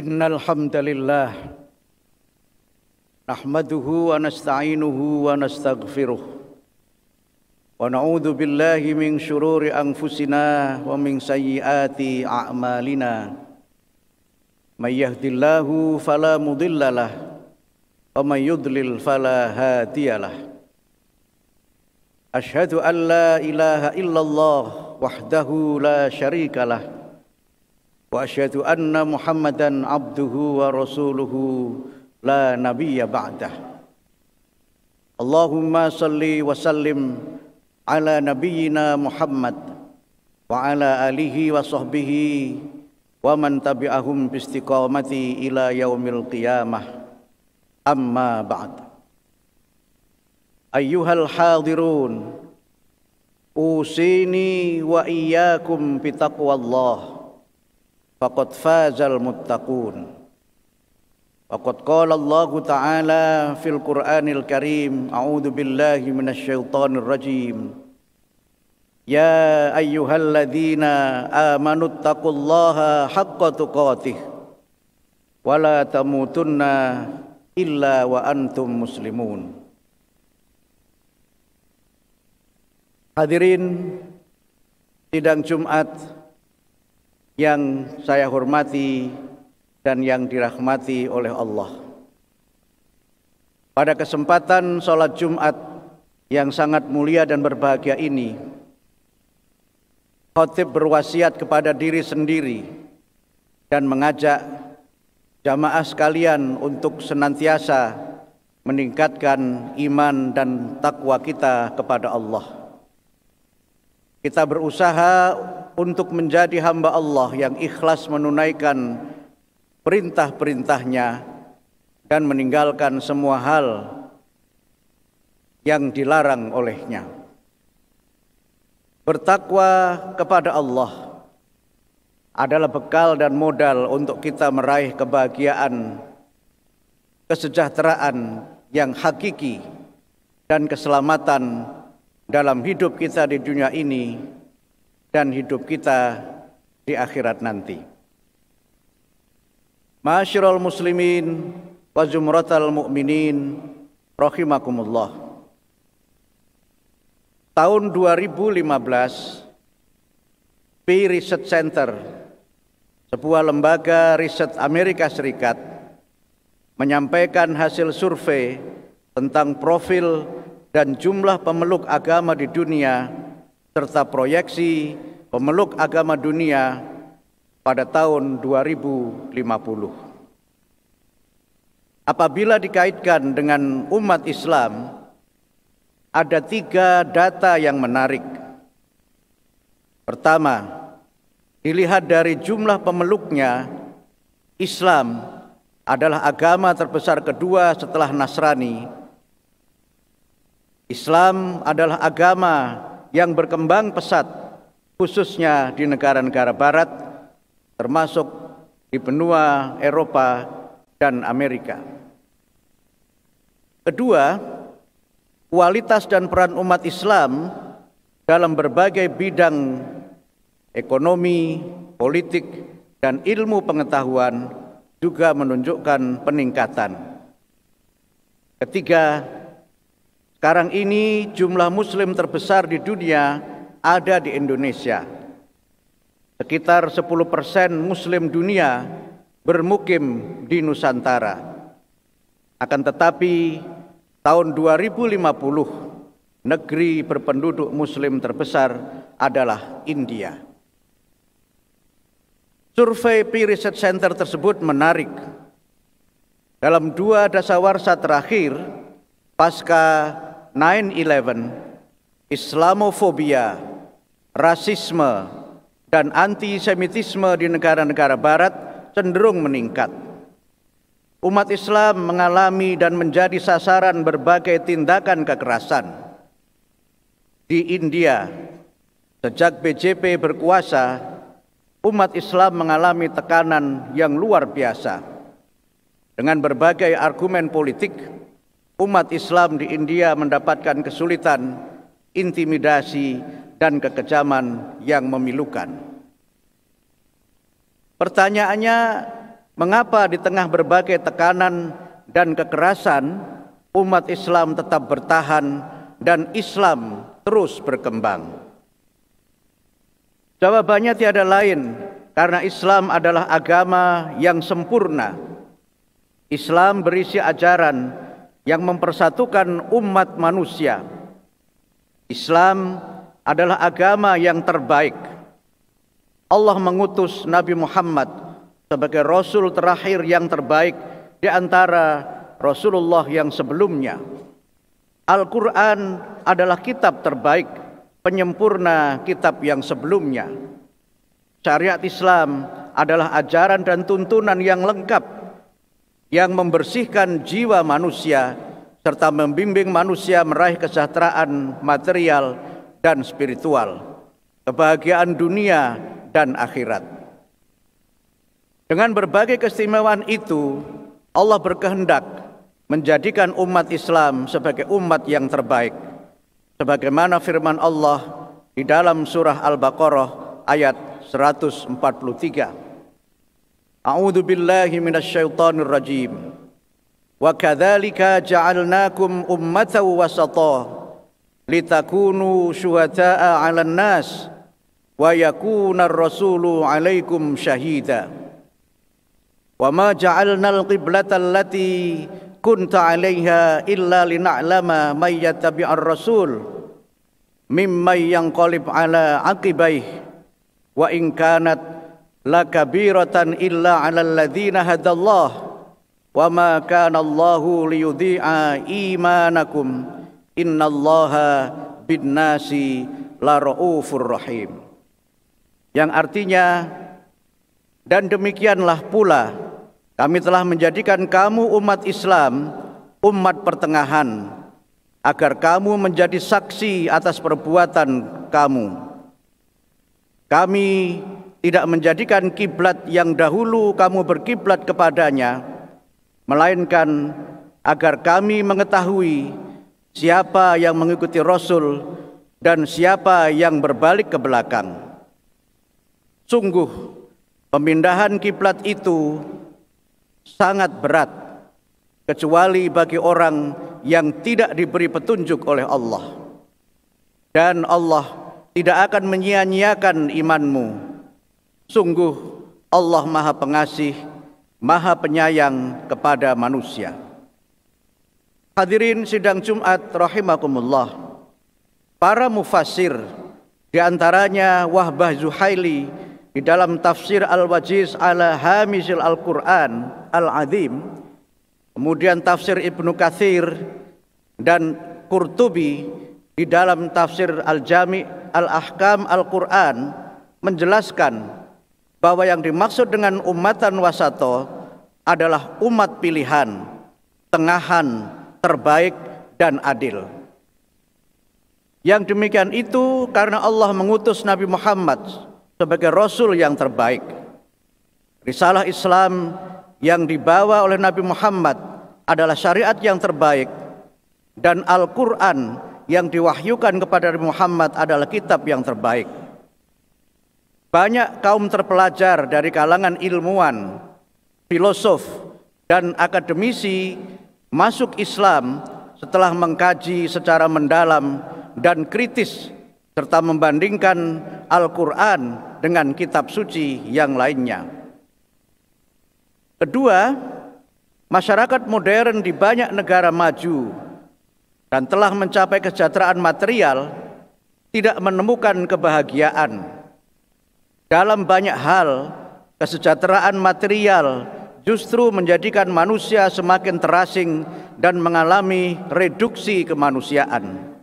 Innal hamdalillah nahmaduhu wa nasta'inuhu wa nastaghfiruh wa na'udzu billahi min syururi anfusina wa min sayyiati a'malina. May yahdihillahu fala mudhillalah wa may yudlil fala hadiyalah. Asyhadu an la ilaha illallah wahdahu la syarikalah wa asyhadu anna Muhammadan abduhu wa rasuluhu la nabiyya ba'dah. Allahumma salli wa sallim ala nabiyyina Muhammad wa ala alihi wa sahbihi wa man tabi'ahum bi istiqamati ila yaumil qiyamah. Amma ba'd. Ayyuhal hadirun, usini wa iyyakum bi taqwallah. Faqad fazal muttaqun. Faqad qala Allah Ta'ala fil Qur'anil Karim, a'udzu billahi minasy syaithanir rajim. Ya ayyuhalladzina amanu taqullaha haqqa tuqatih wa la tamutunna illa wa antum muslimun. Hadirin sidang Jumat yang saya hormati dan yang dirahmati oleh Allah. Pada kesempatan sholat Jumat yang sangat mulia dan berbahagia ini, khatib berwasiat kepada diri sendiri dan mengajak jamaah sekalian untuk senantiasa meningkatkan iman dan takwa kita kepada Allah. Kita berusaha untuk menjadi hamba Allah yang ikhlas menunaikan perintah-perintahnya dan meninggalkan semua hal yang dilarang olehnya. Bertakwa kepada Allah adalah bekal dan modal untuk kita meraih kebahagiaan, kesejahteraan yang hakiki dan keselamatan dalam hidup kita di dunia ini dan hidup kita di akhirat nanti. Ma'asyiral muslimin wa zumratal mu'minin rahimakumullah. Tahun 2015, Pew Research Center, sebuah lembaga riset Amerika Serikat, menyampaikan hasil survei tentang profil dan jumlah pemeluk agama di dunia serta proyeksi pemeluk agama dunia pada tahun 2050. Apabila dikaitkan dengan umat Islam, ada 3 data yang menarik. Pertama, dilihat dari jumlah pemeluknya, Islam adalah agama terbesar kedua setelah Nasrani. Islam adalah agama yang berkembang pesat, khususnya di negara-negara barat, termasuk di benua Eropa dan Amerika. Kedua, kualitas dan peran umat Islam dalam berbagai bidang ekonomi, politik, dan ilmu pengetahuan juga menunjukkan peningkatan. Ketiga, sekarang ini jumlah muslim terbesar di dunia ada di Indonesia. Sekitar 10% muslim dunia bermukim di Nusantara. Akan tetapi tahun 2050 negeri berpenduduk muslim terbesar adalah India. Survei Pew Research Center tersebut menarik. Dalam 2 dasawarsa terakhir pasca 9/11, Islamofobia, rasisme, dan antisemitisme di negara-negara barat cenderung meningkat. Umat Islam mengalami dan menjadi sasaran berbagai tindakan kekerasan. Di India, sejak BJP berkuasa, umat Islam mengalami tekanan yang luar biasa. Dengan berbagai argumen politik, umat Islam di India mendapatkan kesulitan, intimidasi, dan kekejaman yang memilukan. Pertanyaannya, mengapa di tengah berbagai tekanan dan kekerasan umat Islam tetap bertahan dan Islam terus berkembang? Jawabannya tiada lain, karena Islam adalah agama yang sempurna. Islam berisi ajaran yang mempersatukan umat manusia. Islam adalah agama yang terbaik. Allah mengutus Nabi Muhammad sebagai Rasul terakhir yang terbaik di antara Rasulullah yang sebelumnya. Al-Quran adalah kitab terbaik, penyempurna kitab yang sebelumnya. Syariat Islam adalah ajaran dan tuntunan yang lengkap, yang membersihkan jiwa manusia, serta membimbing manusia meraih kesejahteraan material dan spiritual, kebahagiaan dunia dan akhirat. Dengan berbagai keistimewaan itu, Allah berkehendak menjadikan umat Islam sebagai umat yang terbaik, sebagaimana firman Allah di dalam surah Al-Baqarah ayat 143. A'udzu billahi minasyaitonir rajim. Wa kadzalika ja'alnakum ummatan wasata litakunu syuhada'a 'alan nas wa yakuna ar-rasulu 'alaikum syahida. Wa ma ja'alnal qiblata allati kunta 'alaiha illa lina'lama may yattabi'ar rasul mimman yanqalib 'ala 'aqibaih wa in kanat lakabiratan illa 'alal ladzina hadallah wa ma kana Allahu liyudhi'a imanakum innallaha binnasi laraufur rahim. Yang artinya, dan demikianlah pula kami telah menjadikan kamu umat Islam, umat pertengahan, agar kamu menjadi saksi atas perbuatan kamu. Kami tidak menjadikan kiblat yang dahulu kamu berkiblat kepadanya, melainkan agar kami mengetahui siapa yang mengikuti Rasul dan siapa yang berbalik ke belakang. Sungguh, pemindahan kiblat itu sangat berat, kecuali bagi orang yang tidak diberi petunjuk oleh Allah. Dan Allah tidak akan menyia-nyiakan imanmu. Sungguh, Allah Maha Pengasih, Maha Penyayang kepada manusia. Hadirin sidang Jumat rahimakumullah. Para mufassir, di antaranya Wahbah Zuhaili di dalam tafsir Al-Wajiz ala Hamisil Al-Quran Al-Azim, kemudian tafsir Ibnu Katsir dan Qurtubi di dalam tafsir Al-Jami' Al-Ahkam Al-Quran menjelaskan bahwa yang dimaksud dengan ummatan wasato adalah umat pilihan, tengahan, terbaik dan adil. Yang demikian itu karena Allah mengutus Nabi Muhammad sebagai Rasul yang terbaik. Risalah Islam yang dibawa oleh Nabi Muhammad adalah syariat yang terbaik, dan Al-Quran yang diwahyukan kepada Nabi Muhammad adalah kitab yang terbaik. Banyak kaum terpelajar dari kalangan ilmuwan, filosof, dan akademisi masuk Islam setelah mengkaji secara mendalam dan kritis serta membandingkan Al-Quran dengan kitab suci yang lainnya. Kedua, masyarakat modern di banyak negara maju dan telah mencapai kesejahteraan material tidak menemukan kebahagiaan. Dalam banyak hal, kesejahteraan material justru menjadikan manusia semakin terasing dan mengalami reduksi kemanusiaan.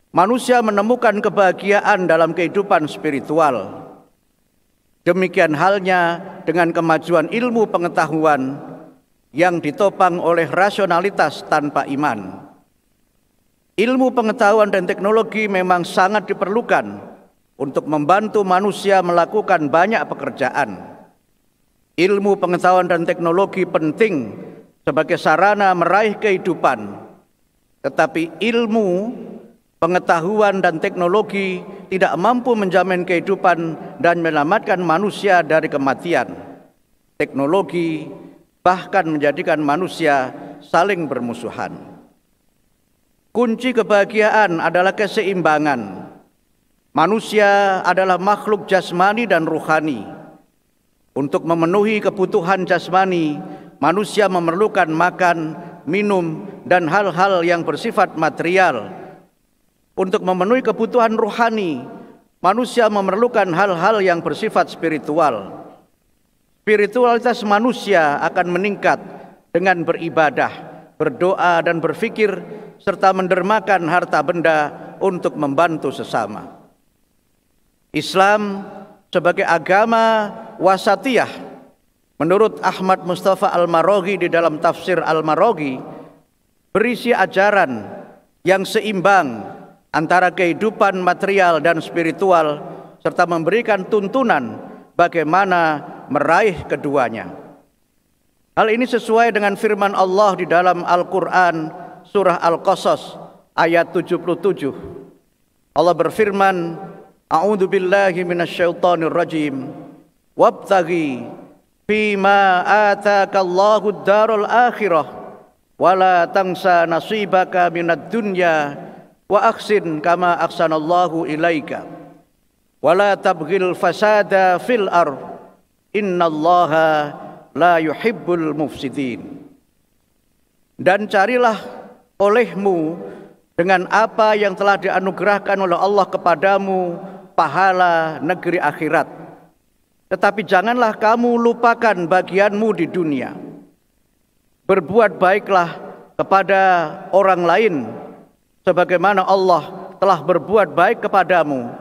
Manusia menemukan kebahagiaan dalam kehidupan spiritual. Demikian halnya dengan kemajuan ilmu pengetahuan yang ditopang oleh rasionalitas tanpa iman. Ilmu pengetahuan dan teknologi memang sangat diperlukan untuk membantu manusia melakukan banyak pekerjaan. Ilmu pengetahuan dan teknologi penting sebagai sarana meraih kehidupan, tetapi ilmu pengetahuan dan teknologi tidak mampu menjamin kehidupan dan menyelamatkan manusia dari kematian. teknologi, bahkan menjadikan manusia saling bermusuhan. Kunci kebahagiaan adalah keseimbangan. Manusia adalah makhluk jasmani dan ruhani. Untuk memenuhi kebutuhan jasmani, manusia memerlukan makan, minum, dan hal-hal yang bersifat material. Untuk memenuhi kebutuhan rohani, manusia memerlukan hal-hal yang bersifat spiritual. Spiritualitas manusia akan meningkat dengan beribadah, berdoa, dan berfikir, serta mendermakan harta benda untuk membantu sesama. Islam sebagai agama wasatiyah, menurut Ahmad Mustafa Al-Maraghi di dalam tafsir Al-Maraghi, berisi ajaran yang seimbang antara kehidupan material dan spiritual, serta memberikan tuntunan bagaimana meraih keduanya. Hal ini sesuai dengan firman Allah di dalam Al-Quran surah Al-Qasas ayat 77. Allah berfirman, A'udzu billahi minasyaitonir rajim, wabtaghi fima ataakallahu ad-darul akhirah wala tansa nasibaka minad dunya wa ahsin kama ahsanallahu ilaika wala tabghil fasada fil ard innallaha la yuhibbul mufsidin. Dan carilah olehmu dengan apa yang telah dianugerahkan oleh Allah kepadamu pahala negeri akhirat, tetapi janganlah kamu lupakan bagianmu di dunia. Berbuat baiklah kepada orang lain sebagaimana Allah telah berbuat baik kepadamu,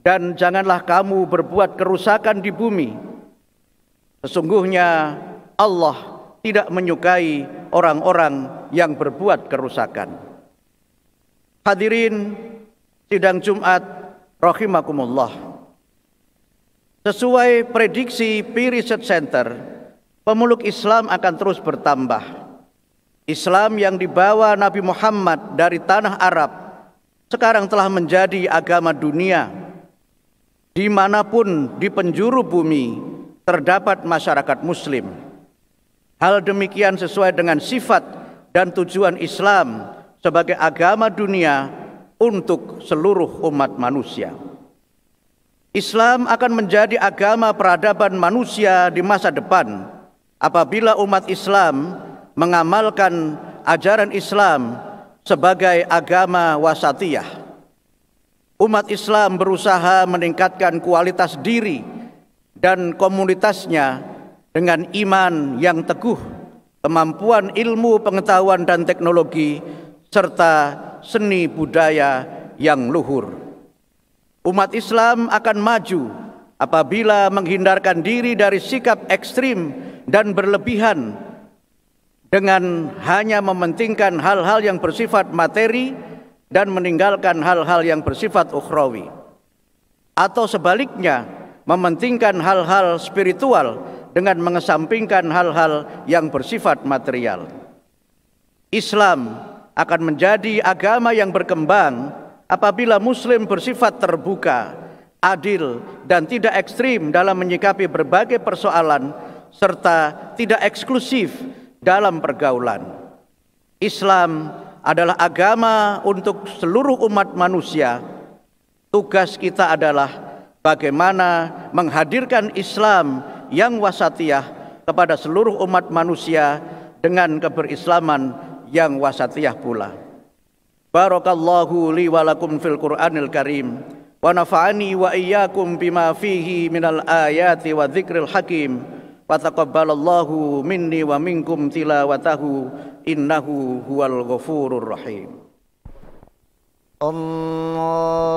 dan janganlah kamu berbuat kerusakan di bumi. Sesungguhnya Allah tidak menyukai orang-orang yang berbuat kerusakan. Hadirin sidang Jumat rahimakumullah. Sesuai prediksi Pew Research Center, pemeluk Islam akan terus bertambah. Islam yang dibawa Nabi Muhammad dari tanah Arab sekarang telah menjadi agama dunia. Dimanapun di penjuru bumi terdapat masyarakat Muslim. Hal demikian sesuai dengan sifat dan tujuan Islam sebagai agama dunia untuk seluruh umat manusia. Islam akan menjadi agama peradaban manusia di masa depan apabila umat Islam mengamalkan ajaran Islam sebagai agama wasatiyah. Umat Islam berusaha meningkatkan kualitas diri dan komunitasnya dengan iman yang teguh, kemampuan ilmu, pengetahuan, dan teknologi, serta seni budaya yang luhur. Umat Islam akan maju apabila menghindarkan diri dari sikap ekstrim dan berlebihan dengan hanya mementingkan hal-hal yang bersifat materi dan meninggalkan hal-hal yang bersifat ukhrawi, atau sebaliknya mementingkan hal-hal spiritual dengan mengesampingkan hal-hal yang bersifat material. Islam akan menjadi agama yang berkembang apabila Muslim bersifat terbuka, adil, dan tidak ekstrim dalam menyikapi berbagai persoalan, serta tidak eksklusif dalam pergaulan. Islam adalah agama untuk seluruh umat manusia. Tugas kita adalah bagaimana menghadirkan Islam yang wasatiyah kepada seluruh umat manusia dengan keberislaman yang wasatiyah pula. Barakallahu li wa lakum fil Qur'anil Karim wa nafa'ani wa iyyakum bima fihi minal ayati wa dzikril hakim. Wa taqabbalallahu minni wa minkum tilawatahu innahu huwal ghafurur rahim. Allah